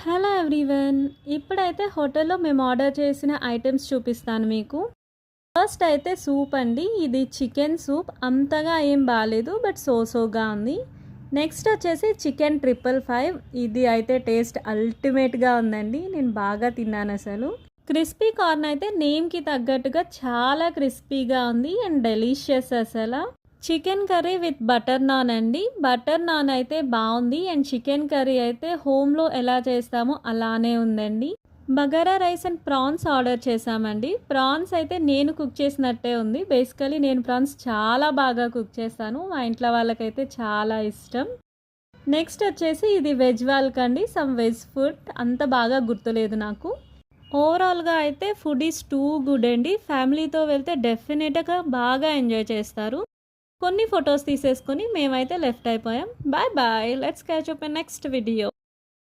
Hello everyone. ఇప్పుడైతే హోటల్లో మేము ఆర్డర్ చేసిన ఐటమ్స్ చూపిస్తాను మీకు. ఫస్ట్ అయితే సూప్ అండి. ఇది చికెన్ సూప్. అంతగా ఏం బాలేదు, బట్ సోగా ఉంది. నెక్స్ట్ వచ్చేసి చికెన్ 555. ఇది అయితే టేస్ట్ అల్టిమేట్గా ఉందండి. నేను బాగా తిన్నాను అసలు. క్రిస్పీ కార్న్ అయితే నేమ్కి తగ్గట్టుగా చాలా క్రిస్పీగా ఉంది అండ్ డెలీషియస్ అసలు. Chicken curry with butter non అండి. బటర్ నాన్ అయితే బాగుంది అండ్ చికెన్ కర్రీ అయితే హోమ్లో ఎలా చేస్తామో అలానే ఉందండి. Bagara rice and prawns order చేశామండి. ప్రాన్స్ అయితే నేను కుక్ చేసినట్టే ఉంది. బేసికలీ నేను ప్రాన్స్ చాలా బాగా కుక్ చేస్తాను. మా ఇంట్లో వాళ్ళకైతే చాలా ఇష్టం. నెక్స్ట్ వచ్చేసి ఇది వెజ్ వాళ్ళకండి. సమ్ వెజ్ ఫుడ్ అంత బాగా గుర్తులేదు నాకు. ఓవరాల్గా అయితే ఫుడ్ ఈజ్ టూ గుడ్ అండి. ఫ్యామిలీతో వెళ్తే డెఫినెట్గా బాగా ఎంజాయ్ చేస్తారు. కొన్ని ఫొటోస్ తీసేసుకొని మేమైతే లెఫ్ట్ అయిపోయాం. Bye bye. Let's catch up in next video.